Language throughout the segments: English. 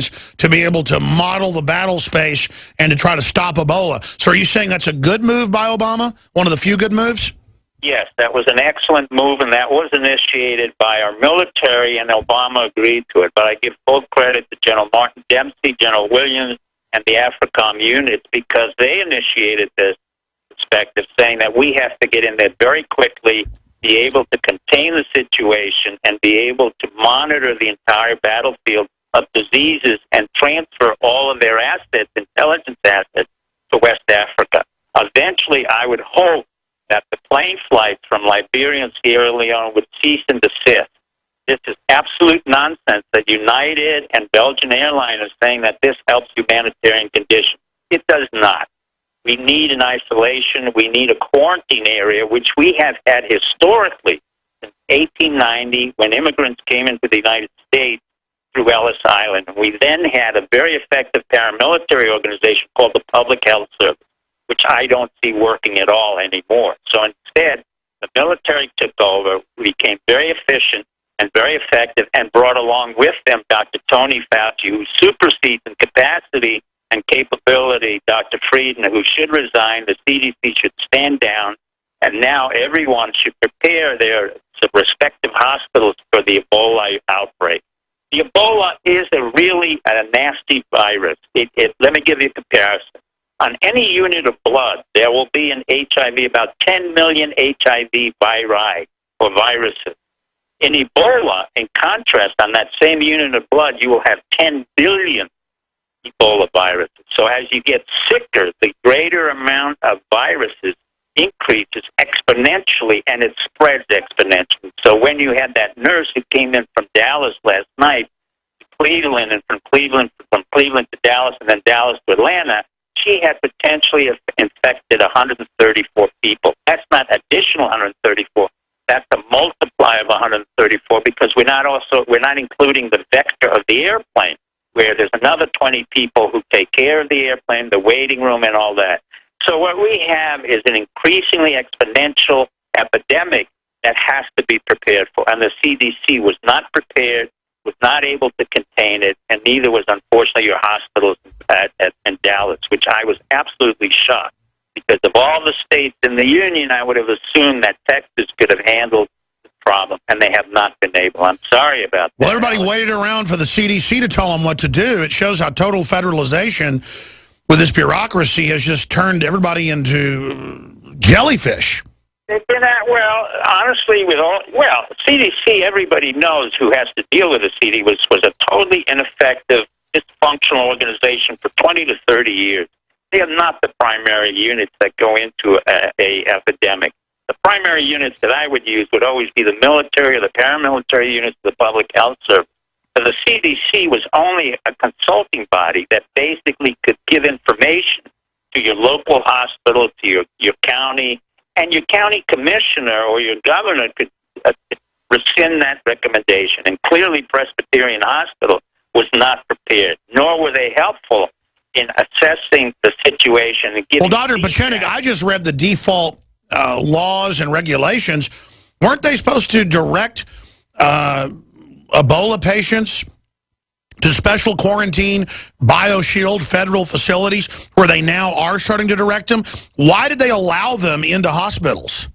to be able to model the battle space and to try to stop Ebola. So are you saying that's a good move by Obama? One of the few good moves? Yes, that was an excellent move, and that was initiated by our military, and Obama agreed to it. But I give full credit to General Martin Dempsey, General Williams, and the AFRICOM units because they initiated this perspective, saying that we have to get in there very quickly, be able to contain the situation, and be able to monitor the entire battlefield of diseases and transfer all of their assets, intelligence assets, to West Africa. Eventually, I would hope that the plane flights from Liberia and Sierra Leone would cease and desist. This is absolute nonsense that United and Belgian Airlines are saying that this helps humanitarian conditions. It does not. We need an isolation. We need a quarantine area, which we have had historically since 1890 when immigrants came into the United States through Ellis Island. We then had a very effective paramilitary organization called the Public Health Service, which I don't see working at all anymore. So instead, the military took over, became very efficient and very effective, and brought along with them Dr. Tony Fauci, who supersedes in capacity and capability Dr. Frieden, who should resign. The CDC should stand down, and now everyone should prepare their respective hospitals for the Ebola outbreak. The Ebola is a nasty virus. Let me give you a comparison. On any unit of blood, there will be an HIV, about 10 million HIV viri or viruses. In Ebola, in contrast, on that same unit of blood, you will have 10 billion Ebola viruses. So as you get sicker, the greater amount of viruses increases exponentially, and it spreads exponentially. So when you had that nurse who came in from Dallas last night to Cleveland, and from Cleveland to Dallas, and then Dallas to Atlanta, she had potentially infected 134 people. That's not additional 134. That's a multiply of 134 because we're not including the vector of the airplane, where there's another 20 people who take care of the airplane, the waiting room, and all that. So what we have is an increasingly exponential epidemic that has to be prepared for. And the CDC was not prepared, was not able to contain it, and neither was, unfortunately, your hospitals in Dallas, which I was absolutely shocked. Because of all the states in the union, I would have assumed that Texas could have handled the problem, and they have not been able. I'm sorry about that. Well, everybody waited around for the CDC to tell them what to do. It shows how total federalization with this bureaucracy has just turned everybody into jellyfish. They've been honestly, CDC, everybody knows who has to deal with the CDC was a totally ineffective, dysfunctional organization for 20 to 30 years. They are not the primary units that go into a epidemic. The primary units that I would use would always be the military or the paramilitary units of the public health service. So the CDC was only a consulting body that basically could give information to your local hospital, to your county, and your county commissioner or your governor could rescind that recommendation. And clearly Presbyterian Hospital was not prepared, nor were they helpful in assessing the situation. And giving Dr. Pieczenik, I just read the default laws and regulations. Weren't they supposed to direct Ebola patients to special quarantine, BioShield federal facilities where they now are starting to direct them? Why did they allow them into hospitals?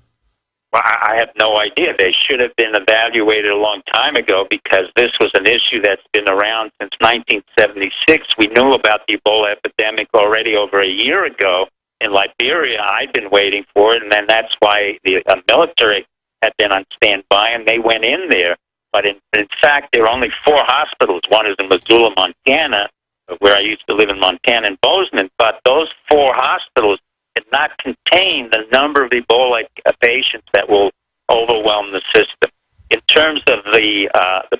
Well, I have no idea. They should have been evaluated a long time ago because this was an issue that's been around since 1976. We knew about the Ebola epidemic already over a year ago in Liberia. I'd been waiting for it, and then that's why the military had been on standby, and they went in there. But in fact, there are only 4 hospitals. One is in Missoula, Montana, where I used to live in Montana and Bozeman. But those 4 hospitals did not contain the number of Ebola patients that will overwhelm the system. In terms of the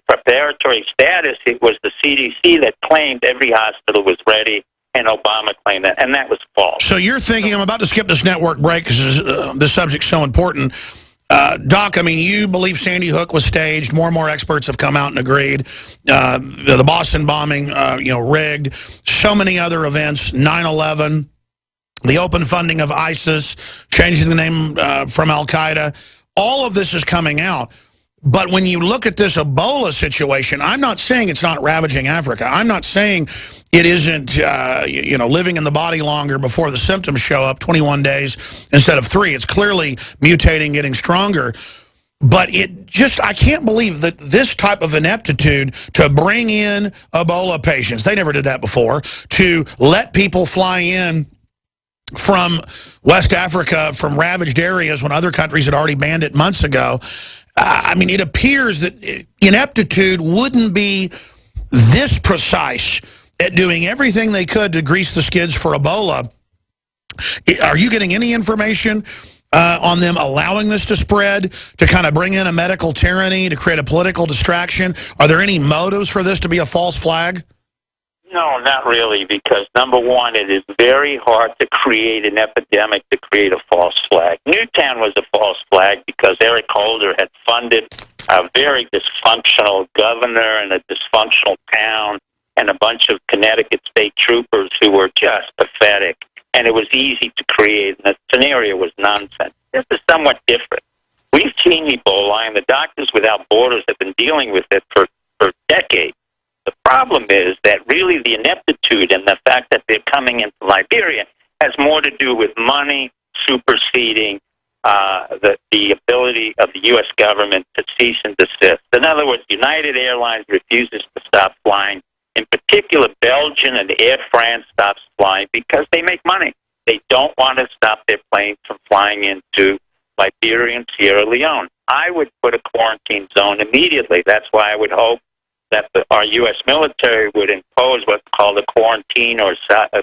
preparatory status, it was the CDC that claimed every hospital was ready, and Obama claimed that, and that was false. So you're thinking, I'm about to skip this network break because this subject's so important. Doc, I mean, you believe Sandy Hook was staged. More and more experts have come out and agreed. The Boston bombing, rigged. So many other events, 9/11, the open funding of ISIS, changing the name from Al-Qaeda. All of this is coming out. But when you look at this Ebola situation, I'm not saying it's not ravaging Africa. I'm not saying it isn't, living in the body longer before the symptoms show up, 21 days instead of 3. It's clearly mutating, getting stronger. But I can't believe that this type of ineptitude to bring in Ebola patients, they never did that before, to let people fly in from West Africa, from ravaged areas when other countries had already banned it months ago. I mean, it appears that ineptitude wouldn't be this precise at doing everything they could to grease the skids for Ebola. Are you getting any information on them allowing this to spread, to kind of bring in a medical tyranny, to create a political distraction? Are there any motives for this to be a false flag? No, not really, because number one, it is very hard to create an epidemic to create a false flag. Newtown was a false flag because Eric Holder had funded a very dysfunctional governor and a dysfunctional town and a bunch of Connecticut state troopers who were just pathetic. And it was easy to create, and the scenario was nonsense. This is somewhat different. We've seen Ebola, and the Doctors Without Borders have been dealing with it for decades. The problem is that really the ineptitude and the fact that they're coming into Liberia has more to do with money superseding the ability of the U.S. government to cease and desist. In other words, United Airlines refuses to stop flying. In particular, Belgian and Air France stops flying because they make money. They don't want to stop their planes from flying into Liberia and Sierra Leone. I would put a quarantine zone immediately. That's why I would hope that our U.S. military would impose what's called a quarantine or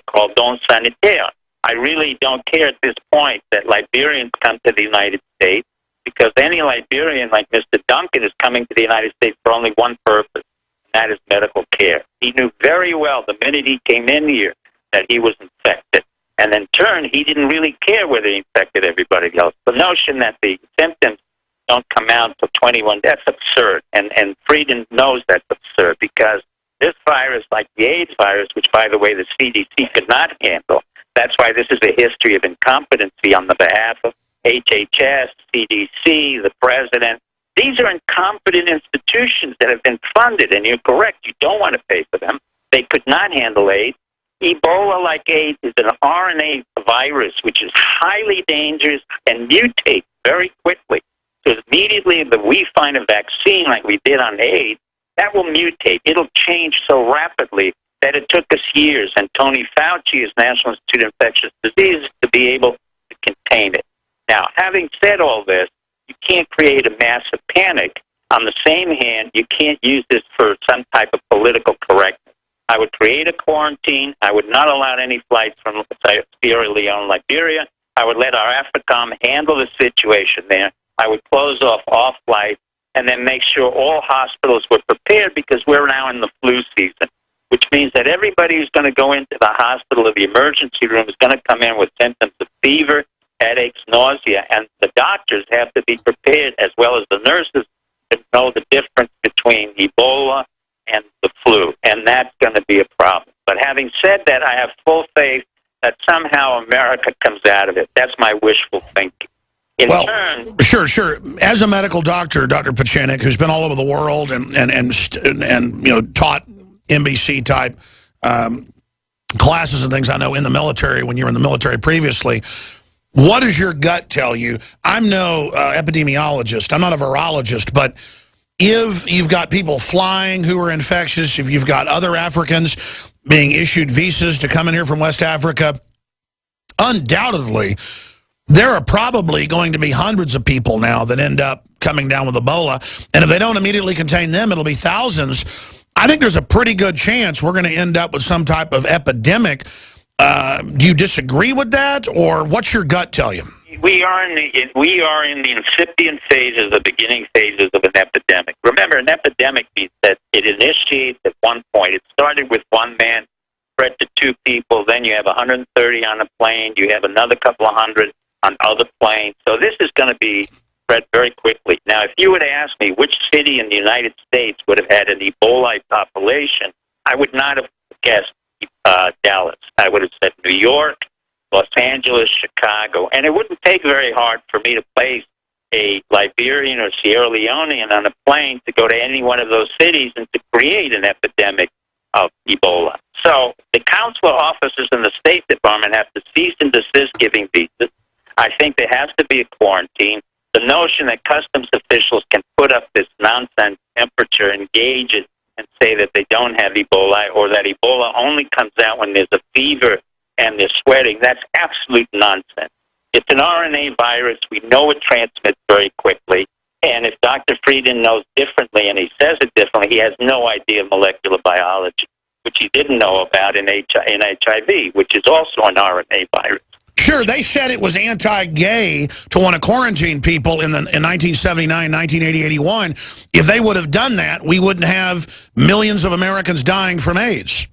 cordon sanitaire. I really don't care at this point that Liberians come to the United States, because any Liberian like Mr. Duncan is coming to the United States for only one purpose, and that is medical care. He knew very well the minute he came in here that he was infected. And in turn, he didn't really care whether he infected everybody else. The notion that the symptoms don't come out until 21, that's absurd. And Frieden knows that's absurd, because this virus, like the AIDS virus, which, by the way, the CDC could not handle, that's why this is a history of incompetency on the behalf of HHS, CDC, the president. These are incompetent institutions that have been funded, and you're correct, you don't want to pay for them. They could not handle AIDS. Ebola, like AIDS, is an RNA virus which is highly dangerous and mutates very quickly. So immediately that we find a vaccine like we did on AIDS, that will mutate. It'll change so rapidly that it took us years, and Tony Fauci is National Institute of Infectious Diseases, to be able to contain it. Now, having said all this, you can't create a massive panic. On the same hand, you can't use this for some type of political correctness. I would create a quarantine. I would not allow any flights from Sierra Leone, Liberia. I would let our AFRICOM handle the situation there. I would close off all flights and then make sure all hospitals were prepared, because we're now in the flu season, which means that everybody who's going to go into the hospital or the emergency room is going to come in with symptoms of fever, headaches, nausea, and the doctors have to be prepared, as well as the nurses, to know the difference between Ebola and the flu, and that's going to be a problem. But having said that, I have full faith that somehow America comes out of it. That's my wishful thinking. Sure. As a medical doctor, Dr. Pieczenik, who's been all over the world and taught NBC type classes and things, I know in the military, when you were in the military previously, what does your gut tell you? I'm no epidemiologist. I'm not a virologist, but if you've got people flying who are infectious, if you've got other Africans being issued visas to come in here from West Africa, undoubtedly, there are probably going to be hundreds of people now that end up coming down with Ebola. And if they don't immediately contain them, it'll be thousands. I think there's a pretty good chance we're going to end up with some type of epidemic. Do you disagree with that, or what's your gut tell you? We are in the incipient phases, the beginning phases of an epidemic. Remember, an epidemic means that it initiates at one point. It started with one man, spread to 2 people, then you have 130 on a plane, you have another couple of hundred on other planes. So this is going to be spread very quickly. Now, if you would ask me which city in the United States would have had an Ebola population, I would not have guessed Dallas. I would have said New York, Los Angeles, Chicago. And it wouldn't take very hard for me to place a Liberian or Sierra Leonean on a plane to go to any one of those cities and to create an epidemic of Ebola. So the consular officers in the State Department have to cease and desist giving visas. I think there has to be a quarantine. The notion that customs officials can put up this nonsense temperature, engage it, and say that they don't have Ebola, or that Ebola only comes out when there's a fever and they're sweating, that's absolute nonsense. It's an RNA virus. We know it transmits very quickly. And if Dr. Frieden knows differently, and he says it differently, he has no idea of molecular biology, which he didn't know about in HIV, which is also an RNA virus. Sure, they said it was anti-gay to want to quarantine people in 1979, 1980, 81. If they would have done that, we wouldn't have millions of Americans dying from AIDS.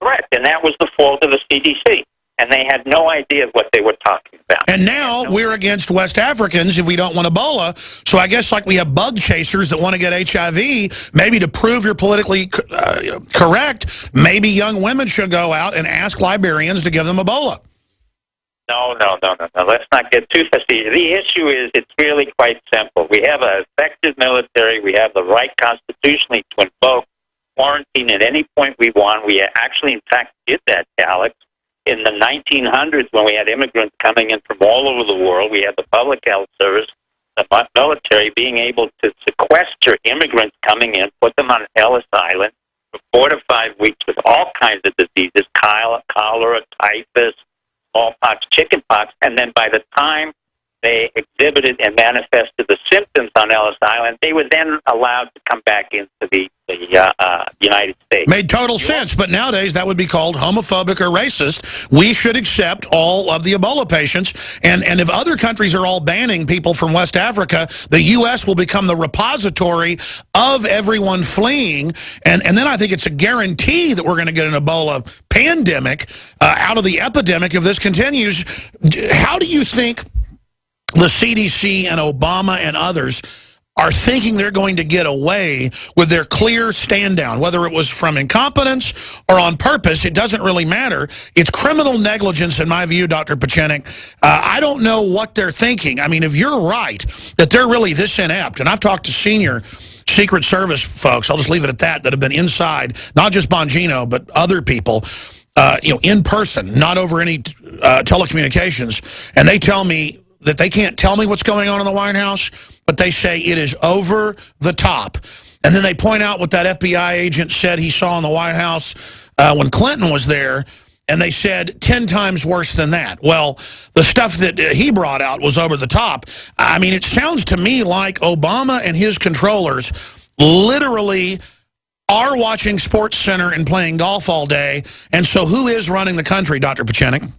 Correct, and that was the fault of the CDC. And they had no idea what they were talking about. And now we're against West Africans if we don't want Ebola. So I guess like we have bug chasers that want to get HIV, maybe to prove you're politically correct, maybe young women should go out and ask Liberians to give them Ebola. No. Let's not get too facetious. The issue is it's really quite simple. We have an effective military. We have the right constitutionally to invoke quarantine at any point we want. We actually, in fact, did that, Alex. In the 1900s, when we had immigrants coming in from all over the world, we had the public health service, the military being able to sequester immigrants coming in, put them on Ellis Island for 4 to 5 weeks with all kinds of diseases, cholera, typhus, smallpox, chickenpox, and then by the time they exhibited and manifested the symptoms on Ellis Island, they were then allowed to come back into the United States. Made total sense, but nowadays that would be called homophobic or racist. We should accept all of the Ebola patients, and if other countries are all banning people from West Africa, the U.S. will become the repository of everyone fleeing, and then I think it's a guarantee that we're going to get an Ebola pandemic out of the epidemic if this continues. How do you think the CDC and Obama and others are thinking they're going to get away with their clear stand down, whether it was from incompetence or on purpose? It doesn't really matter. It's criminal negligence, in my view, Dr. Pieczenik. I don't know what they're thinking. I mean, if you're right that they're really this inept, and I've talked to senior Secret Service folks, I'll just leave it at that have been inside, not just Bongino, but other people, in person, not over any telecommunications, and they tell me that they can't tell me what's going on in the White House, but they say it is over the top. And then they point out what that FBI agent said he saw in the White House when Clinton was there, and they said 10 times worse than that. Well, the stuff that he brought out was over the top. I mean, it sounds to me like Obama and his controllers literally are watching Sports Center and playing golf all day. And so who is running the country, Dr. Pieczenik?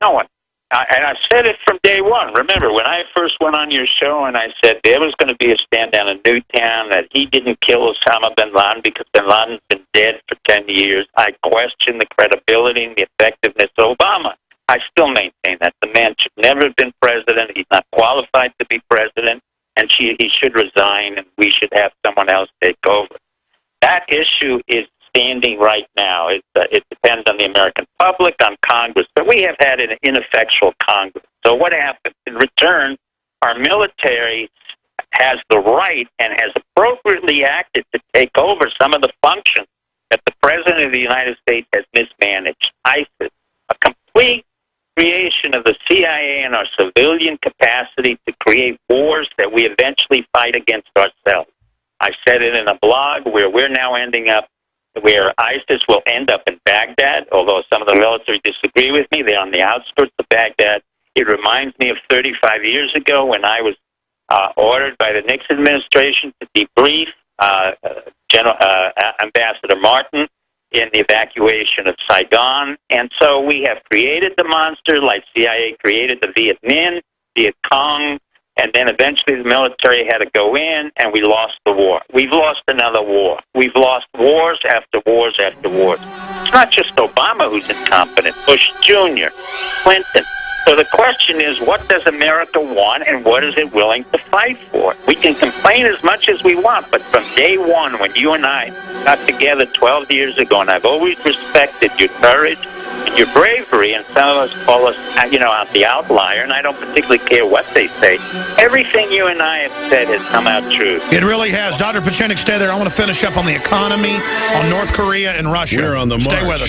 No one. And I've said it from day one. Remember, when I first went on your show and I said there was going to be a stand down in Newtown, that he didn't kill Osama bin Laden because bin Laden's been dead for 10 years, I questioned the credibility and the effectiveness of Obama. I still maintain that. The man should never have been president. He's not qualified to be president, and he should resign, and we should have someone else take over. That issue is standing right now. It depends on the American public, on Congress, but we have had an ineffectual Congress. So what happens? In return, our military has the right and has appropriately acted to take over some of the functions that the President of the United States has mismanaged. ISIS, a complete creation of the CIA in our civilian capacity to create wars that we eventually fight against ourselves. I said it in a blog where we're now ending up where ISIS will end up in Baghdad, although some of the military disagree with me. They're on the outskirts of Baghdad. It reminds me of 35 years ago when I was ordered by the Nixon administration to debrief Ambassador Martin in the evacuation of Saigon. And so we have created the monster like CIA created the Viet Minh, Viet Cong, and then eventually the military had to go in, and we lost the war. We've lost another war. We've lost wars after wars after wars. It's not just Obama who's incompetent. Bush Jr., Clinton. So the question is, what does America want, and what is it willing to fight for? We can complain as much as we want, but from day one, when you and I got together 12 years ago, and I've always respected your courage and your bravery, and some of us call us, the outlier, and I don't particularly care what they say. Everything you and I have said has come out true. It really has. Dr. Pieczenik, stay there. I want to finish up on the economy, on North Korea and Russia. We're on the Stay march. with us.